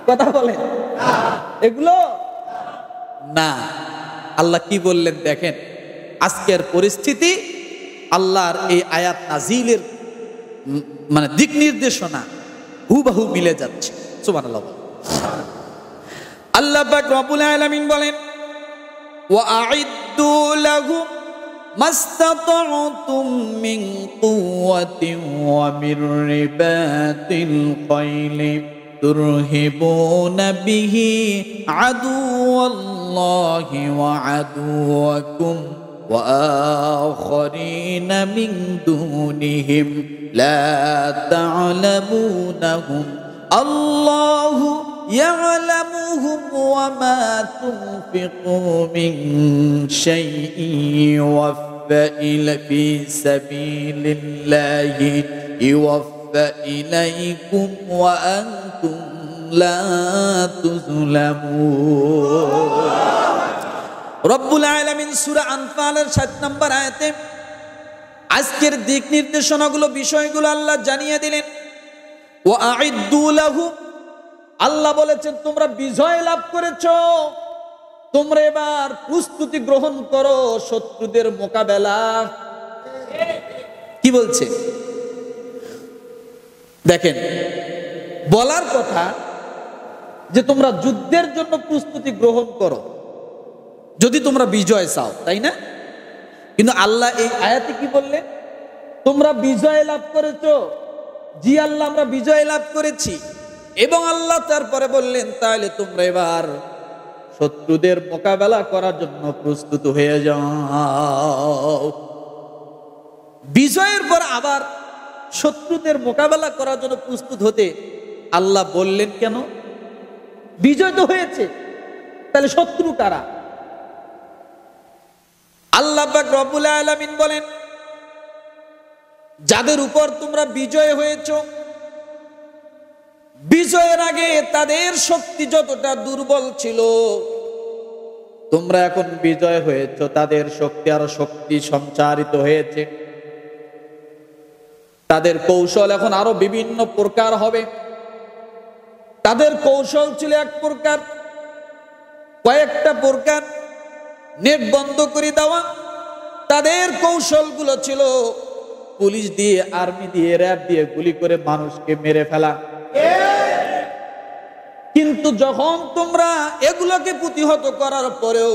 কথা বলেন, এগুলো না। আল্লাহ কি বললেন দেখেন, আজকের পরিস্থিতি আল্লাহর এই আয়াত নাজিলের মানে দিক নির্দেশনা হুবহু মিলে যাচ্ছে। সুবহানাল্লাহ। আল্লাহ পাক রব্বুল আলামিন বলেন, ওয়া আ'ইদ্দু লাহুম মাস্তাতা'তুম মিন কুওয়াতিন ওয়া মির রিবাতিল খাইলি তুরহিবুনা বিহি আদুওয়াল্লাহি ওয়া আদুওয়াকুম ওয়া আখারিনা মিন দুনিহিম লা তা'লামুনাহুম আল্লাহু يعلمهم وما تنفقوا من شيء يوفى في سبيل الله يوفى إليكم وأنتم لا تظلمون। রব্বুল আলামিন সূরা আনফালের 7 নম্বর আয়াতে আজকের দিক নির্দেশনাগুলো বিষয়গুলো আল্লাহ জানিয়ে দিলেন। ওয়া আ'ইদ্দু লাহু, আল্লাহ বলেছেন তোমরা বিজয় লাভ করেছো, তোমরা এবার প্রস্তুতি গ্রহণ করো শত্রুদের মোকাবেলা। কি বলছে দেখেন, বলার কথা যে তোমরা যুদ্ধের জন্য প্রস্তুতি গ্রহণ করো যদি তোমরা বিজয় চাও, তাই না? কিন্তু আল্লাহ এই আয়াতে কি বললেন? তোমরা বিজয় লাভ করেছো। জি আল্লাহ, আমরা বিজয় লাভ করেছি। এবং আল্লাহ তারপরে বললেন তাহলে তোমরা এবার শত্রুদের মোকাবেলা করার জন্য প্রস্তুত হয়ে যাও। বিজয়ের পর আবার শত্রুদের মোকাবেলা করার জন্য প্রস্তুত হতে আল্লাহ বললেন কেন? বিজয় তো হয়েছে, তাহলে শত্রু কারা? আল্লাহ পাক রব্বুল আলামিন বলেন, যাদের উপর তোমরা বিজয় হয়েছো, বিজয়ের আগে তাদের শক্তি যতটা দুর্বল ছিল, তোমরা এখন বিজয় হয়েছো, তাদের শক্তি আরো শক্তি সঞ্চারিত হয়েছে। তাদের কৌশল এখন আরো বিভিন্ন প্রকার হবে। তাদের কৌশল ছিল এক প্রকার, কয়েকটা প্রকার, নেট বন্ধ করে দেওয়া। তাদের কৌশলগুলো ছিল পুলিশ দিয়ে, আর্মি দিয়ে, র্যাব দিয়ে গুলি করে মানুষকে মেরে ফেলা। কিন্তু যখন তোমরা এগুলোকে প্রতিহত করার পরেও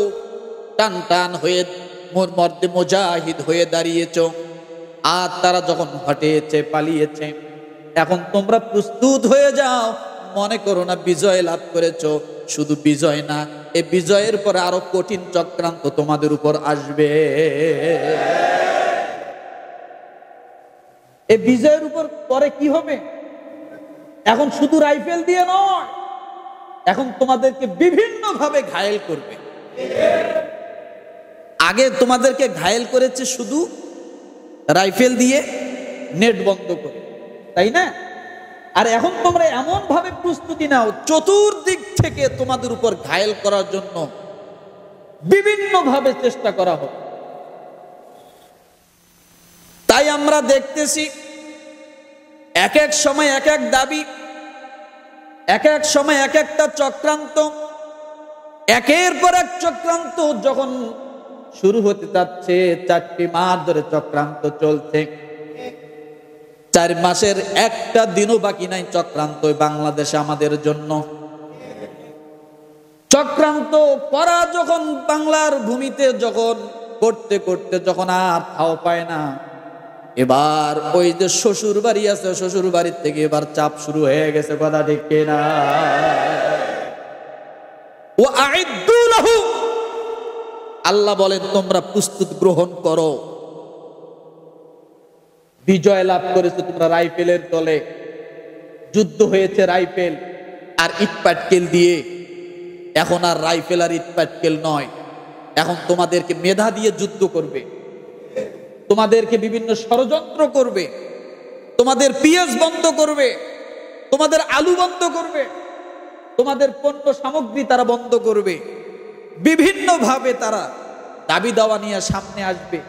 টান টান হয়ে মর্দে মুজাহিদ হয়ে দাঁড়িয়েছো, আর তারা যখন হটেছে, পালিয়েছে, এখন তোমরা প্রস্তুত হয়ে যাও। মনে করো না বিজয় লাভ করেছো। শুধু বিজয় না, এই বিজয়ের পরে আরো কঠিন চক্রান্ত তোমাদের উপর আসবে। এই বিজয়ের উপর পরে কি হবে? এখন শুধু রাইফেল দিয়ে নয়, এখন তোমাদেরকে বিভিন্ন ভাবে ঘায়েল করবে। আগে তোমাদেরকে ঘায়েল করেছে শুধু রাইফেল দিয়ে, নেট বন্ধ করে, তাই না? আর এখন তোমরা এমন ভাবে প্রস্তুতি নাও, চতুর্দিক থেকে তোমাদের উপর ঘায়েল করার জন্য বিভিন্ন ভাবে চেষ্টা করা হবে। তাই আমরা দেখতেছি এক এক সময় এক এক দাবি, এক এক সময় এক একটা চক্রান্ত, একের পর এক চক্রান্ত যখন শুরু হতে যাচ্ছে। 4টি মাস ধরে চক্রান্ত চলছে। 4 মাসের একটা দিনও বাকি নাই চক্রান্ত বাংলাদেশে আমাদের জন্য। চক্রান্ত করা যখন বাংলার ভূমিতে যখন করতে করতে যখন আর খাওয়া পায় না, এবার ওই যে শ্বশুর বাড়ি আছে, শ্বশুর বাড়ির থেকে এবার চাপ শুরু হয়ে গেছে। কথা ঠিক কিনা? ও আ'ইদ্দু লাহু, আল্লাহ বলেন তোমরা প্রস্তুত গ্রহণ করো। বিজয় লাভ করেছো তোমরা রাইফেলের তলে, যুদ্ধ হয়েছে রাইফেল আর ইটপাটকেল দিয়ে। এখন আর রাইফেল আর ইটপাটকেল নয়, এখন তোমাদেরকে মেধা দিয়ে যুদ্ধ করবে, তোমাদেরকে বিভিন্ন ষড়যন্ত্র করবে, তোমাদের পিএস বন্ধ করবে, তোমাদের আলু বন্ধ করবে, তোমাদের পণ্য সামগ্রী তারা বন্ধ করবে। বিভিন্ন ভাবে তারা দাবি দাওয়া নিয়ে সামনে আসবে।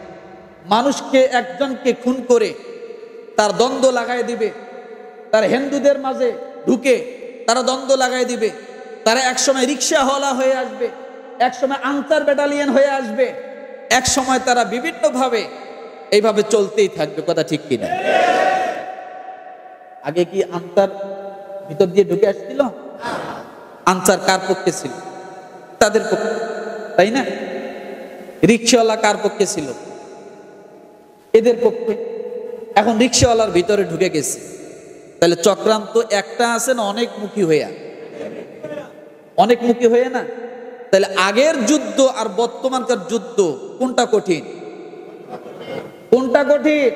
মানুষকে, একজনকে খুন করে তার দ্বন্দ্ব লাগাই দিবে, তারা হিন্দুদের মাঝে ঢুকে তারা দ্বন্দ্ব লাগাই দিবে, তারা একসময় রিক্সাওয়ালা হয়ে আসবে, একসময় আনসার ব্যাটালিয়ন হয়ে আসবে, এক সময় তারা বিভিন্নভাবে এইভাবে চলতেই থাকবে। কথা ঠিক কিনা? আগে কি আনসার ভিতর দিয়ে ঢুকে আসছিল? আনসার কার পক্ষে ছিল? তাদের পক্ষে, তাই না? রিক্সাওয়ালা কার পক্ষে ছিল? এদের পক্ষে। এখন রিক্সাওয়ালার ভিতরে ঢুকে গেছে, তাহলে চক্রান্ত একটা আছে না অনেকমুখী হইয়া? অনেকমুখী হয়ে না? তাহলে আগের যুদ্ধ আর বর্তমানকার যুদ্ধ কোনটা কঠিন? কোনটা কঠিন?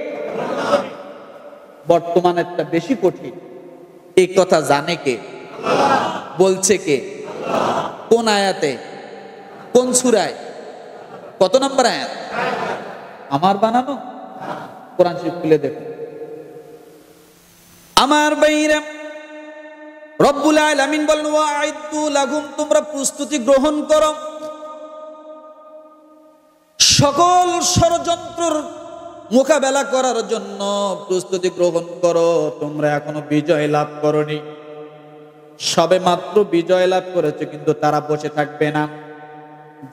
বর্তমানেরটা বেশি কঠিন। এই কথা জানে কে? বলছে কে? কোন আয়াতে? কোন সূরায়? কত নম্বর আয়াত? আমার বানানো? কোরআন শরীফ খুলে দেখো। আমার ভাইরা, রব্বুল আলামিন বলেন ওয়াইদু লাহুম, তোমরা প্রস্তুতি গ্রহণ করো সকল ষড়যন্ত্রের মোকাবেলা করার জন্য। প্রস্তুতি গ্রহণ করো। তোমরা এখনো বিজয় লাভ করনি, সবে মাত্র বিজয় লাভ করেছো, কিন্তু তারা বসে থাকবে না।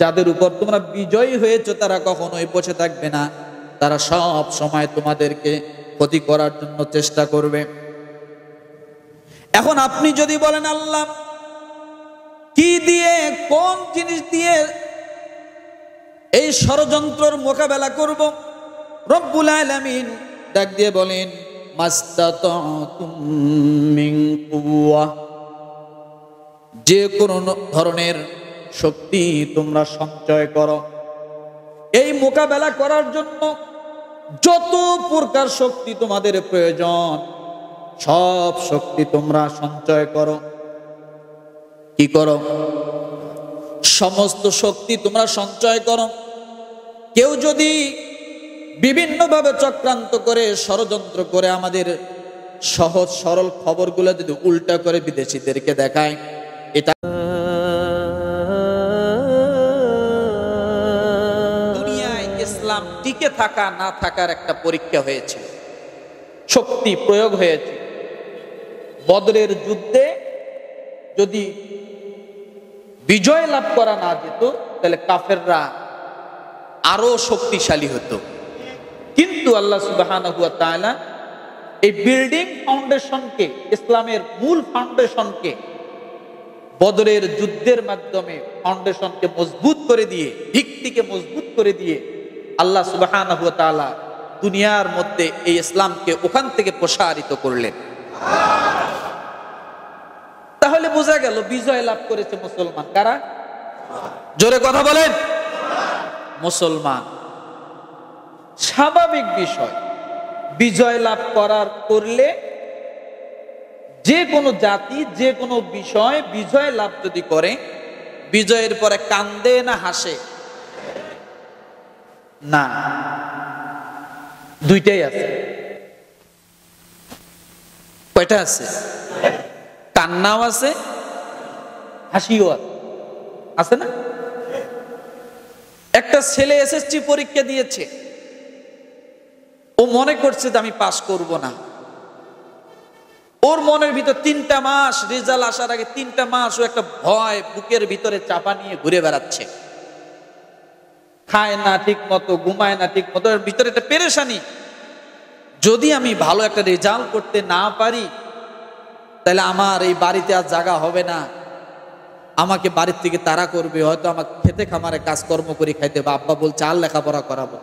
যাদের উপর তোমরা বিজয়ী হয়েছো তারা কখনোই বসে থাকবে না, তারা সব সময় তোমাদেরকে ক্ষতি করার জন্য চেষ্টা করবে। এখন আপনি যদি বলেন আল্লাহ কি দিয়ে, কোন জিনিস দিয়ে এই ষড়যন্ত্রের মোকাবেলা করব, রব্বুল আলামিন ডাক দিয়ে বলেন মাস্তাতুম মিন কুওয়া, যে কোনো ধরনের শক্তি তোমরা সঞ্চয় করো। এই মোকাবেলা করার জন্য যত প্রকার শক্তি তোমাদের প্রয়োজন সব শক্তি তোমরা সঞ্চয় করো। কি করো? সমস্ত শক্তি তোমরা সঞ্চয় করো। কেউ যদি বিভিন্নভাবে চক্রান্ত করে ষড়যন্ত্র করে আমাদের সহজ সরল খবরগুলো যদি উল্টা করে বিদেশিদেরকে দেখায়, এটা দুনিয়ায় ইসলাম টিকে থাকা না থাকার একটা পরীক্ষা হয়েছে, শক্তি প্রয়োগ হয়েছে। বদরের যুদ্ধে যদি বিজয় লাভ করা না যেত তাহলে কাফেররা আরো শক্তিশালী হতো। কিন্তু আল্লাহ সুবহানাহু ওয়া তাআলা এই বিল্ডিং ফাউন্ডেশনকে, ইসলামের মূল ফাউন্ডেশনকে বদরের যুদ্ধের মাধ্যমে ফাউন্ডেশনকে মজবুত করে দিয়ে, ভিত্তিকে মজবুত করে দিয়ে আল্লাহ সুবহানাহু ওয়া তাআলা দুনিয়ার মধ্যে এই ইসলামকে ওখান থেকে প্রসারিত করলেন। তাহলে বোঝা গেল বিজয় লাভ করেছে মুসলমান কারা? জোরে কথা বলেন। মুসলমান। স্বাভাবিক বিষয়, বিজয় লাভ করলে যে কোনো জাতি যে কোনো বিষয় বিজয় লাভ যদি করে, বিজয়ের পরে কান্দে না হাসে? না, দুইটাই আছে। কয়টা আছে? কান্নাও আছে, হাসিও আছে, আছে না? একটা ছেলে এসএসসি পরীক্ষা দিয়েছে, ও মনে করছে যে আমি পাস করব না। ওর মনের ভিতর 3টা মাস, রেজাল্ট আসার আগে 3টা মাস ও একটা ভয় বুকের ভিতরে চাপা নিয়ে ঘুরে বেড়াচ্ছে। খায় না ঠিক মতো, ঘুমায় না ঠিক মতো, ভিতরে একটা পেরেশানি। যদি আমি ভালো একটা রেজাল্ট করতে না পারি তাহলে আমার এই বাড়িতে আর জায়গা হবে না, আমাকে বাড়ির থেকে তাড়া করবে, হয়তো আমাকে খেতে খামারে কাজকর্ম করে খাইতে হবে, আব্বা বলছে আর লেখাপড়া করাবো।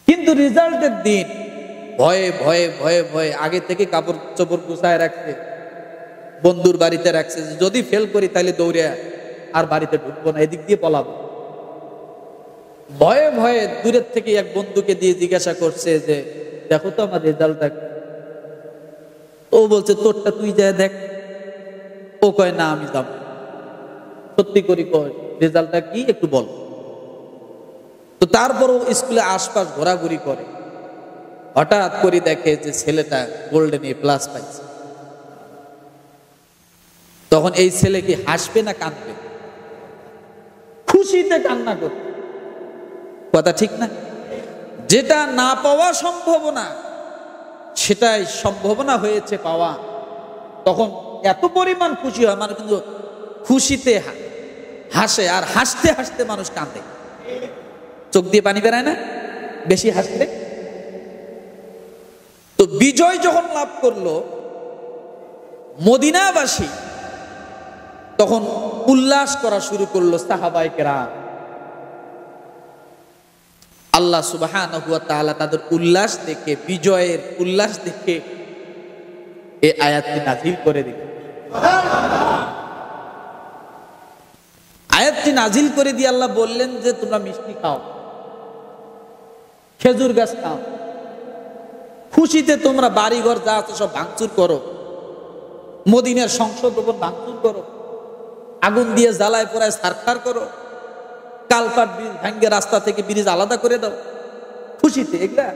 কিন্তু রেজাল্টের দিন ভয়ে ভয়ে ভয়ে ভয়ে আগে থেকে কাপড় চোপড় গুছায় রাখছে, বন্ধুর বাড়িতে রাখছে, যদি ফেল করি তাহলে দৌড়ে আর বাড়িতে ঢুকবো না, এদিক দিয়ে পলাবো। ভয়ে ভয়ে দূরের থেকে এক বন্ধুকে দিয়ে জিজ্ঞাসা করছে যে দেখো তো আমার রেজাল্টটা। ও বলছে তোরটা তুই যা দেখ। ও কয় না আমি যাব। সত্যি করি কয় রেজাল্টটা কি একটু বল। তো তারপরও স্কুলে আশপাশ ঘোরাঘুরি করে, হঠাৎ করে দেখে যে ছেলেটা গোল্ডেন এ প্লাস পাইছে। তখন এই ছেলে কি হাসবে না কাঁদবে? খুশিতে কান্না করবে। কথা ঠিক না? যেটা না পাওয়া সম্ভাবনা সেটাই সম্ভাবনা হয়েছে পাওয়া, তখন এত পরিমাণ খুশি হয় মানুষ, কিন্তু খুশিতে হাসে, আর হাসতে হাসতে মানুষ কাঁদে, চোখ দিয়ে পানি বেরায় না বেশি হাসতে। তো বিজয় যখন লাভ করলো মদিনাবাসী, তখন উল্লাস করা শুরু করলো সাহাবায়ে কেরাম। আল্লাহ সুবহানাহু ওয়া তাআলা তাদের উল্লাস দেখে, বিজয়ের উল্লাস দেখে এই আয়াতটি নাজিল করে দিলেন। আয়াতটি নাজিল করে দিয়ে আল্লাহ বললেন যে তোমরা মিষ্টি খাও, খেজুর গাছ খাও, খুশিতে তোমরা বাড়িঘর যা আছে সব ভাঙচুর করো, মদিনার সংসদ ভবন ভাঙচুর করো, আগুন দিয়ে জ্বালায় পোড়ায় ছারখার করো, কালপাট ব্রিজ ভাঙ্গে রাস্তা থেকে ব্রিজ আলাদা করে দাও, খুশিতে এগুলা।